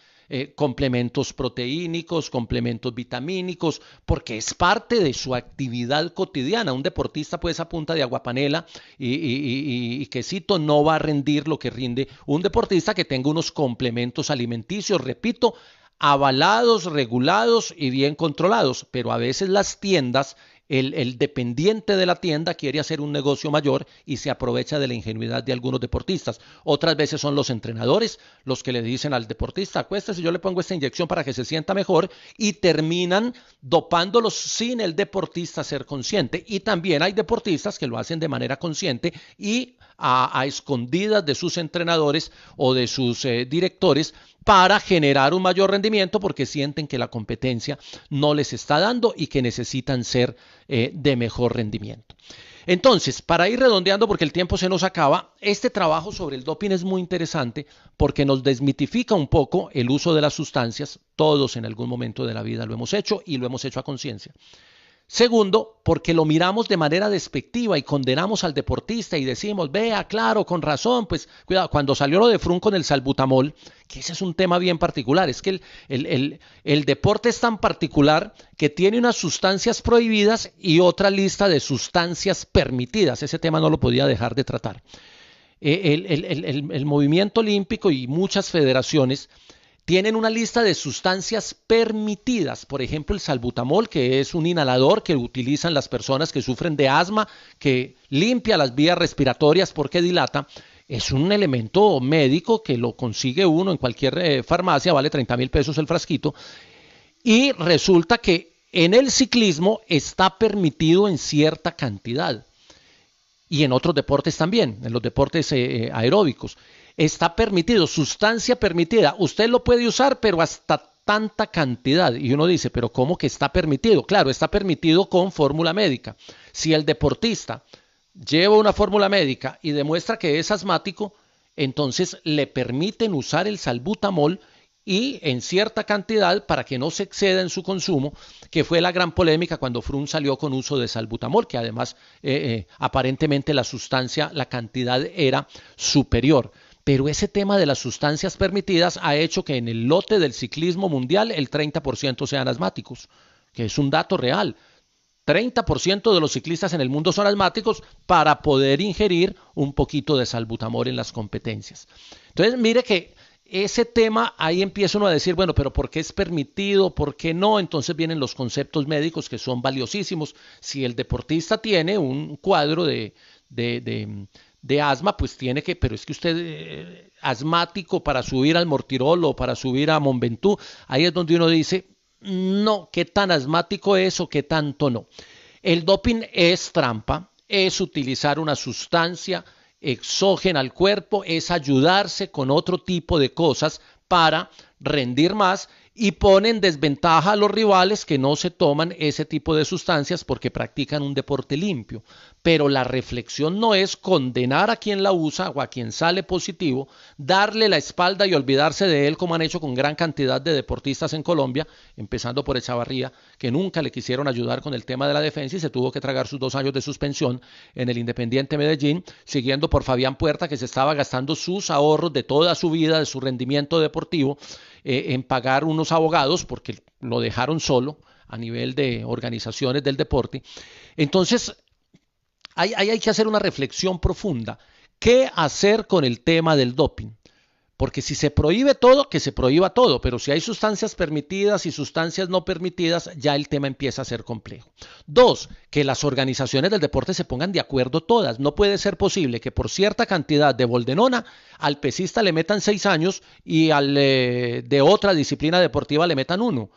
complementos proteínicos, complementos vitamínicos, porque es parte de su actividad cotidiana. Un deportista pues a punta de aguapanela y quesito no va a rendir lo que rinde un deportista que tenga unos complementos alimenticios, repito, avalados, regulados y bien controlados. Pero a veces las tiendas el dependiente de la tienda quiere hacer un negocio mayor y se aprovecha de la ingenuidad de algunos deportistas. Otras veces son los entrenadores los que le dicen al deportista, acuéstese, yo le pongo esta inyección para que se sienta mejor, y terminan dopándolos sin el deportista ser consciente. Y también hay deportistas que lo hacen de manera consciente y a escondidas de sus entrenadores o de sus directores, para generar un mayor rendimiento porque sienten que la competencia no les está dando y que necesitan ser de mejor rendimiento. Entonces, para ir redondeando, porque el tiempo se nos acaba, este trabajo sobre el doping es muy interesante porque nos desmitifica un poco el uso de las sustancias. Todos en algún momento de la vida lo hemos hecho y lo hemos hecho a conciencia. Segundo, porque lo miramos de manera despectiva y condenamos al deportista y decimos, vea, claro, con razón, pues cuidado, cuando salió lo de Frun con el salbutamol, que ese es un tema bien particular, es que el deporte es tan particular que tiene unas sustancias prohibidas y otra lista de sustancias permitidas. Ese tema no lo podía dejar de tratar. El movimiento olímpico y muchas federaciones tienen una lista de sustancias permitidas, por ejemplo el salbutamol, que es un inhalador que utilizan las personas que sufren de asma, que limpia las vías respiratorias porque dilata. Es un elemento médico que lo consigue uno en cualquier farmacia, vale 30,000 pesos el frasquito, y resulta que en el ciclismo está permitido en cierta cantidad, y en otros deportes también, en los deportes aeróbicos. Está permitido, sustancia permitida. Usted lo puede usar, pero hasta tanta cantidad. Y uno dice, ¿pero cómo que está permitido? Claro, está permitido con fórmula médica. Si el deportista lleva una fórmula médica y demuestra que es asmático, entonces le permiten usar el salbutamol y en cierta cantidad para que no se exceda en su consumo, que fue la gran polémica cuando Frun salió con uso de salbutamol, que además aparentemente la sustancia, la cantidad era superior. Pero ese tema de las sustancias permitidas ha hecho que en el lote del ciclismo mundial el 30% sean asmáticos, que es un dato real. 30% de los ciclistas en el mundo son asmáticos para poder ingerir un poquito de salbutamol en las competencias. Entonces, mire que ese tema, ahí empieza uno a decir, bueno, pero ¿por qué es permitido? ¿Por qué no? Entonces vienen los conceptos médicos que son valiosísimos. Si el deportista tiene un cuadro de asma, pues tiene que, pero es que usted asmático para subir al Mortirolo o para subir a Mont Ventoux, ahí es donde uno dice, no, qué tan asmático es o qué tanto no. El doping es trampa, es utilizar una sustancia exógena al cuerpo, es ayudarse con otro tipo de cosas para rendir más, y pone en desventaja a los rivales que no se toman ese tipo de sustancias porque practican un deporte limpio. Pero la reflexión no es condenar a quien la usa o a quien sale positivo, darle la espalda y olvidarse de él, como han hecho con gran cantidad de deportistas en Colombia, empezando por Echavarría, que nunca le quisieron ayudar con el tema de la defensa y se tuvo que tragar sus 2 años de suspensión en el Independiente Medellín, siguiendo por Fabián Puerta, que se estaba gastando sus ahorros de toda su vida, de su rendimiento deportivo, en pagar unos abogados porque lo dejaron solo a nivel de organizaciones del deporte. Entonces, hay que hacer una reflexión profunda. ¿Qué hacer con el tema del doping? Porque si se prohíbe todo, que se prohíba todo, pero si hay sustancias permitidas y sustancias no permitidas, ya el tema empieza a ser complejo. 2, que las organizaciones del deporte se pongan de acuerdo todas. No puede ser posible que por cierta cantidad de boldenona al pesista le metan 6 años y al de otra disciplina deportiva le metan 1.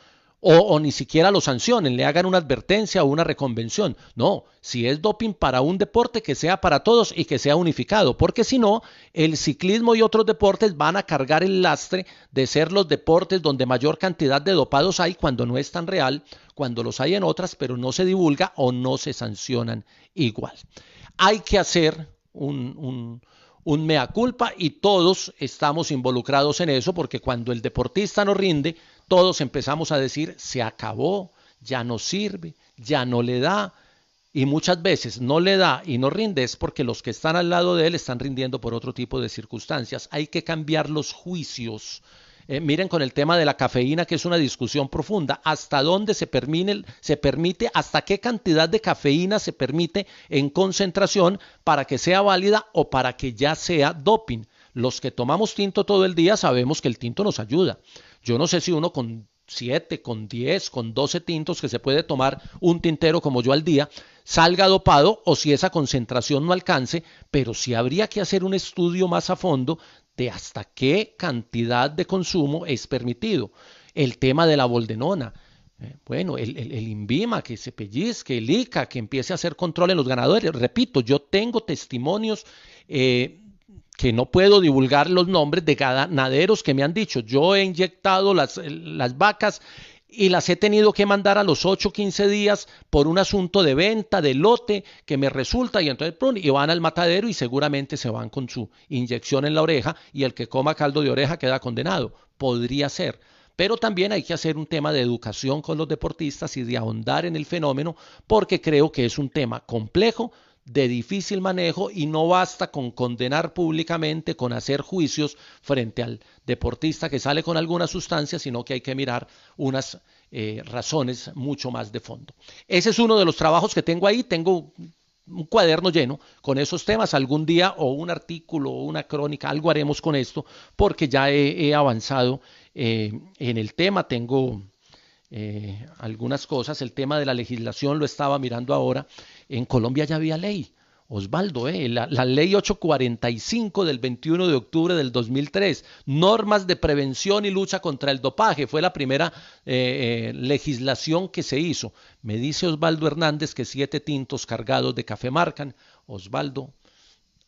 O ni siquiera lo sancionen, le hagan una advertencia o una reconvención. No, si es doping para un deporte, que sea para todos y que sea unificado, porque si no, el ciclismo y otros deportes van a cargar el lastre de ser los deportes donde mayor cantidad de dopados hay, cuando no es tan real, cuando los hay en otras, pero no se divulga o no se sancionan igual. Hay que hacer un mea culpa y todos estamos involucrados en eso, porque cuando el deportista no rinde, todos empezamos a decir, se acabó, ya no sirve, ya no le da, y muchas veces no le da y no rinde es porque los que están al lado de él están rindiendo por otro tipo de circunstancias. Hay que cambiar los juicios. Miren con el tema de la cafeína, que es una discusión profunda. ¿Hasta dónde se permite, hasta qué cantidad de cafeína se permite en concentración para que sea válida o para que ya sea doping? Los que tomamos tinto todo el día sabemos que el tinto nos ayuda. Yo no sé si uno con 7, con 10, con 12 tintos que se puede tomar un tintero como yo al día, salga dopado o si esa concentración no alcance, pero sí habría que hacer un estudio más a fondo de hasta qué cantidad de consumo es permitido. El tema de la boldenona. Bueno, el INVIMA que se pellizque, el ICA que empiece a hacer control en los ganadores. Repito, yo tengo testimonios que no puedo divulgar los nombres de ganaderos que me han dicho, yo he inyectado las vacas y las he tenido que mandar a los 8 o 15 días por un asunto de venta, de lote, que me resulta, y entonces y van al matadero y seguramente se van con su inyección en la oreja y el que coma caldo de oreja queda condenado. Podría ser. Pero también hay que hacer un tema de educación con los deportistas y de ahondar en el fenómeno porque creo que es un tema complejo, de difícil manejo y no basta con condenar públicamente, con hacer juicios frente al deportista que sale con alguna sustancia, sino que hay que mirar unas razones mucho más de fondo. Ese es uno de los trabajos que tengo ahí, tengo un cuaderno lleno con esos temas, algún día o un artículo o una crónica, algo haremos con esto, porque ya he avanzado en el tema, tengo algunas cosas, el tema de la legislación lo estaba mirando ahora, en Colombia ya había ley, Osvaldo, la ley 845 del 21 de octubre del 2003, normas de prevención y lucha contra el dopaje, fue la primera legislación que se hizo. Me dice Osvaldo Hernández que 7 tintos cargados de café marcan. Osvaldo,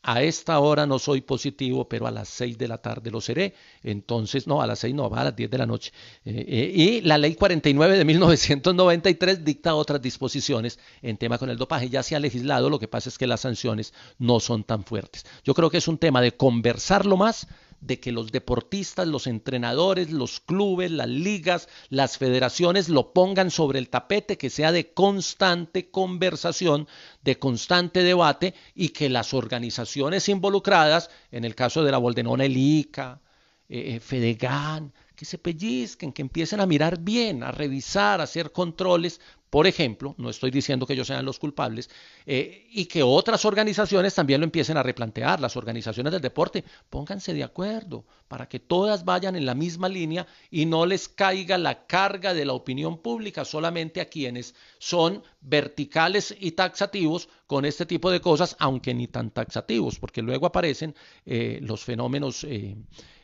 a esta hora no soy positivo, pero a las 6 de la tarde lo seré. Entonces, no, a las 6 no, va a las 10 de la noche. Y la ley 49 de 1993 dicta otras disposiciones en tema con el dopaje. Ya se ha legislado, lo que pasa es que las sanciones no son tan fuertes. Yo creo que es un tema de conversarlo más, de que los deportistas, los entrenadores, los clubes, las ligas, las federaciones lo pongan sobre el tapete, que sea de constante conversación, de constante debate y que las organizaciones involucradas, en el caso de la Boldenona, el ICA, Fedegan, que se pellizquen, que empiecen a mirar bien, a revisar, a hacer controles. Por ejemplo, no estoy diciendo que ellos sean los culpables, y que otras organizaciones también lo empiecen a replantear. Las organizaciones del deporte, pónganse de acuerdo para que todas vayan en la misma línea y no les caiga la carga de la opinión pública solamente a quienes son verticales y taxativos con este tipo de cosas, aunque ni tan taxativos, porque luego aparecen los fenómenos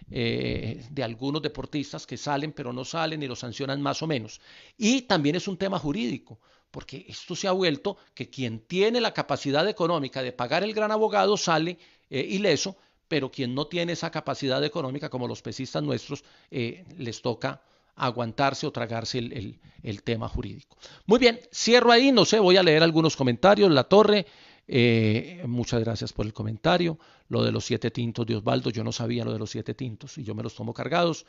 de algunos deportistas que salen pero no salen y los sancionan más o menos. Y también es un tema jurídico, porque esto se ha vuelto que quien tiene la capacidad económica de pagar el gran abogado sale ileso, pero quien no tiene esa capacidad económica, como los pesistas nuestros, les toca aguantarse o tragarse el tema jurídico. Muy bien, cierro ahí, no sé, voy a leer algunos comentarios. La Torre, muchas gracias por el comentario. Lo de los 7 tintos de Osvaldo, yo no sabía lo de los 7 tintos y yo me los tomo cargados.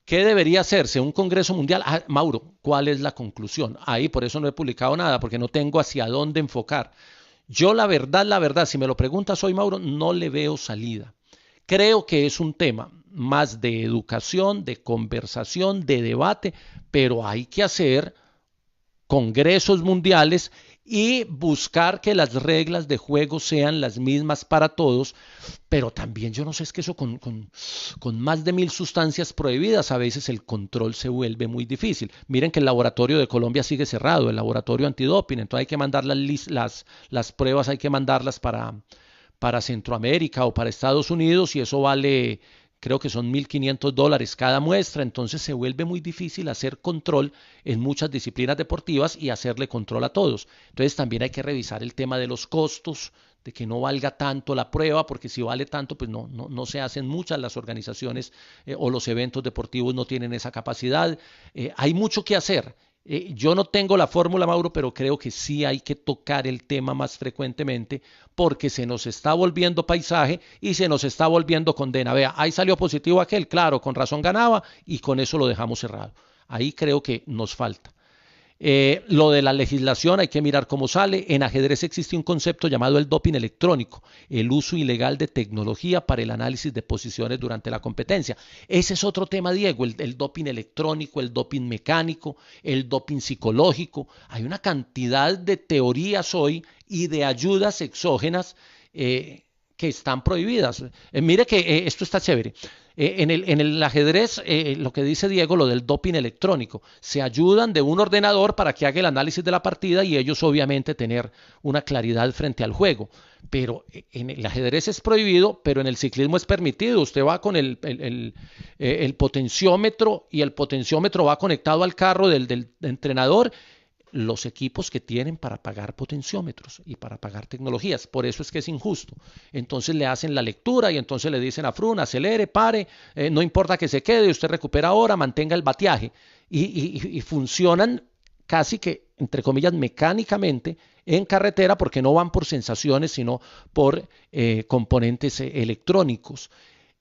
¿Qué debería hacerse? ¿Un congreso mundial? Mauro, ¿cuál es la conclusión? Ahí por eso no he publicado nada, porque no tengo hacia dónde enfocar. Yo la verdad, si me lo preguntas hoy, Mauro, no le veo salida. Creo que es un tema más de educación, de conversación, de debate, pero hay que hacer congresos mundiales y buscar que las reglas de juego sean las mismas para todos, pero también yo no sé, es que eso con más de 1000 sustancias prohibidas, a veces el control se vuelve muy difícil. Miren que el laboratorio de Colombia sigue cerrado, el laboratorio antidoping, entonces hay que mandar las pruebas, hay que mandarlas para Centroamérica o para Estados Unidos y eso vale, creo que son $1,500 cada muestra, entonces se vuelve muy difícil hacer control en muchas disciplinas deportivas y hacerle control a todos. Entonces también hay que revisar el tema de los costos, de que no valga tanto la prueba, porque si vale tanto, pues no se hacen muchas las organizaciones o los eventos deportivos no tienen esa capacidad. Hay mucho que hacer. Yo no tengo la fórmula, Mauro, pero creo que sí hay que tocar el tema más frecuentemente porque se nos está volviendo paisaje y se nos está volviendo condena. Vea, ahí salió positivo aquel, claro, con razón ganaba y con eso lo dejamos cerrado. Ahí creo que nos falta. Lo de la legislación hay que mirar cómo sale. En ajedrez existe un concepto llamado el doping electrónico, el uso ilegal de tecnología para el análisis de posiciones durante la competencia. Ese es otro tema, Diego, el doping electrónico, el doping mecánico, el doping psicológico. Hay una cantidad de teorías hoy y de ayudas exógenas que están prohibidas. Mire que esto está chévere. En el ajedrez, lo que dice Diego, lo del doping electrónico, se ayudan de un ordenador para que haga el análisis de la partida y ellos obviamente tener una claridad frente al juego. Pero en el ajedrez es prohibido, pero en el ciclismo es permitido. Usted va con el potenciómetro y el potenciómetro va conectado al carro del entrenador, los equipos que tienen para pagar potenciómetros y para pagar tecnologías. Por eso es que es injusto. Entonces le hacen la lectura y entonces le dicen a Froome, acelere, pare, no importa que se quede, usted recupera ahora, mantenga el bateaje. Y funcionan casi que, entre comillas, mecánicamente en carretera, porque no van por sensaciones, sino por componentes electrónicos.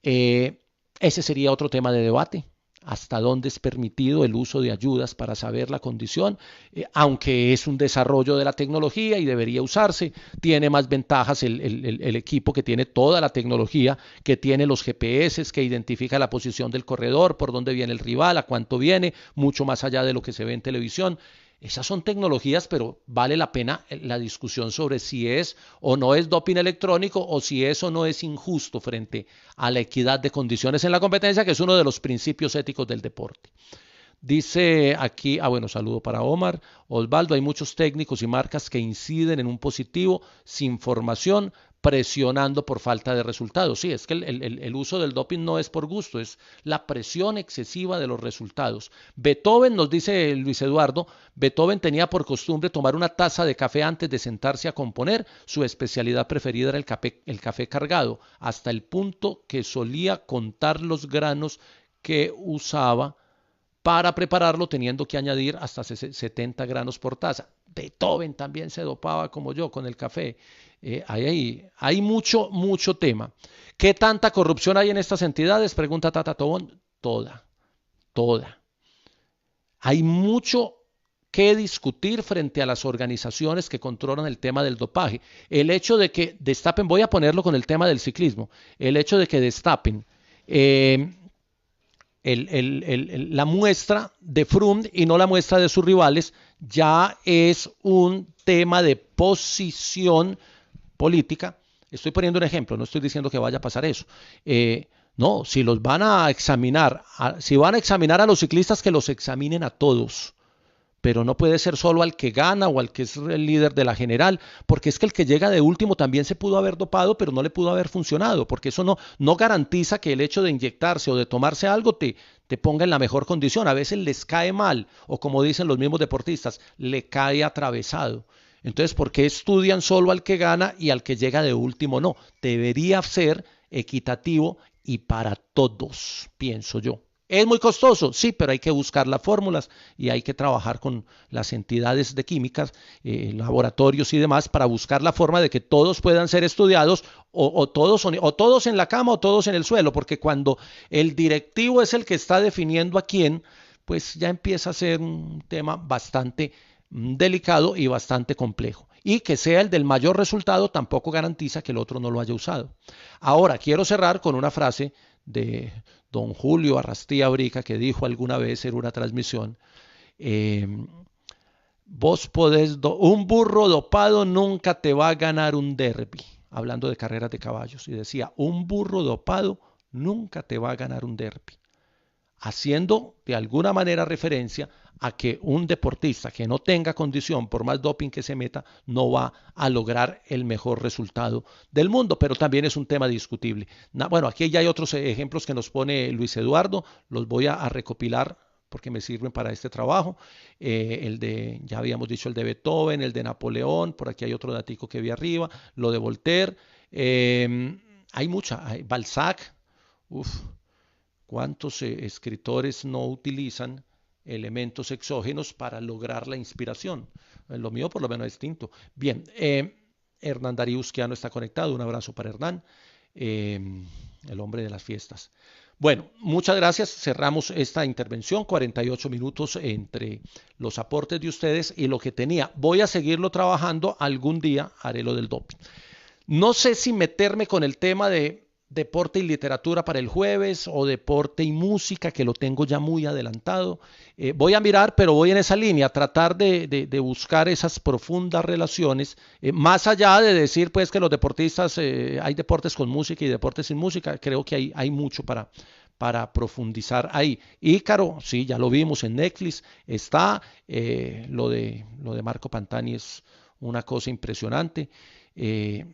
Ese sería otro tema de debate. Hasta dónde es permitido el uso de ayudas para saber la condición, aunque es un desarrollo de la tecnología y debería usarse. Tiene más ventajas el equipo que tiene toda la tecnología, que tiene los GPS, que identifica la posición del corredor, por dónde viene el rival, a cuánto viene, mucho más allá de lo que se ve en televisión. Esas son tecnologías, pero vale la pena la discusión sobre si es o no es doping electrónico o si eso no es injusto frente a la equidad de condiciones en la competencia, que es uno de los principios éticos del deporte. Dice aquí, bueno, saludo para Omar. Osvaldo, hay muchos técnicos y marcas que inciden en un positivo sin formación, presionando por falta de resultados. Sí, es que el uso del doping no es por gusto, es la presión excesiva de los resultados. Beethoven, nos dice Luis Eduardo, Beethoven tenía por costumbre tomar una taza de café antes de sentarse a componer. Su especialidad preferida era el café cargado, hasta el punto que solía contar los granos que usaba para prepararlo, teniendo que añadir hasta 70 granos por taza. Beethoven también se dopaba como yo con el café. Hay mucho tema. ¿Qué tanta corrupción hay en estas entidades? Pregunta Tata Tobón. Toda. Hay mucho que discutir frente a las organizaciones que controlan el tema del dopaje. El hecho de que destapen, voy a ponerlo con el tema del ciclismo, el hecho de que destapen la muestra de Froome y no la muestra de sus rivales ya es un tema de posición política. Estoy poniendo un ejemplo, no estoy diciendo que vaya a pasar eso. No, si los van a examinar, si van a examinar a los ciclistas, que los examinen a todos. Pero no puede ser solo al que gana o al que es el líder de la general, porque es que el que llega de último también se pudo haber dopado, pero no le pudo haber funcionado, porque eso no garantiza que el hecho de inyectarse o de tomarse algo te ponga en la mejor condición. A veces les cae mal, o como dicen los mismos deportistas, le cae atravesado. Entonces, ¿por qué estudian solo al que gana y al que llega de último no? Debería ser equitativo y para todos, pienso yo. ¿Es muy costoso? Sí, pero hay que buscar las fórmulas y hay que trabajar con las entidades de químicas, laboratorios y demás para buscar la forma de que todos puedan ser estudiados o todos en la cama o todos en el suelo, porque cuando el directivo es el que está definiendo a quién, pues ya empieza a ser un tema bastante delicado y bastante complejo. Y que sea el del mayor resultado tampoco garantiza que el otro no lo haya usado. Ahora, quiero cerrar con una frase de don Julio Arrastía Brica, que dijo alguna vez en una transmisión, vos podés, un burro dopado nunca te va a ganar un derby, hablando de carreras de caballos, y decía, un burro dopado nunca te va a ganar un derby, haciendo de alguna manera referencia a que un deportista que no tenga condición, por más doping que se meta, no va a lograr el mejor resultado del mundo, pero también es un tema discutible. Bueno, aquí ya hay otros ejemplos que nos pone Luis Eduardo, los voy a recopilar porque me sirven para este trabajo. Ya habíamos dicho el de Beethoven, el de Napoleón, por aquí hay otro datico que vi arriba, lo de Voltaire, hay Balzac, ¿cuántos escritores no utilizan elementos exógenos para lograr la inspiración? Lo mío por lo menos es distinto. Bien, Hernán Darío Usquiano está conectado, un abrazo para Hernán, el hombre de las fiestas. Bueno, muchas gracias, cerramos esta intervención, 48 minutos entre los aportes de ustedes y lo que tenía. Voy a seguirlo trabajando, algún día haré lo del doping. No sé si meterme con el tema de deporte y literatura para el jueves o deporte y música, que lo tengo ya muy adelantado. Voy a mirar, pero voy en esa línea, tratar de buscar esas profundas relaciones, más allá de decir pues que los deportistas, hay deportes con música y deportes sin música. Creo que hay mucho para profundizar ahí. Ícaro, sí, ya lo vimos en Netflix, está, lo de Marco Pantani es una cosa impresionante.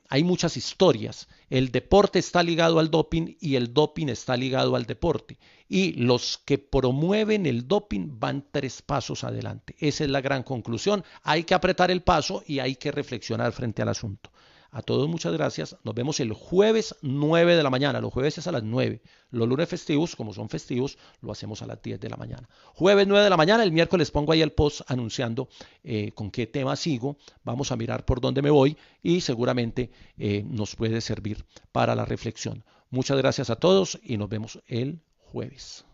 Hay muchas historias. El deporte está ligado al doping y el doping está ligado al deporte. Y los que promueven el doping van 3 pasos adelante. Esa es la gran conclusión. Hay que apretar el paso y hay que reflexionar frente al asunto. A todos muchas gracias. Nos vemos el jueves 9 de la mañana. Los jueves es a las 9. Los lunes festivos, como son festivos, lo hacemos a las 10 de la mañana. Jueves 9 de la mañana. El miércoles pongo ahí el post anunciando con qué tema sigo. Vamos a mirar por dónde me voy y seguramente nos puede servir para la reflexión. Muchas gracias a todos y nos vemos el jueves.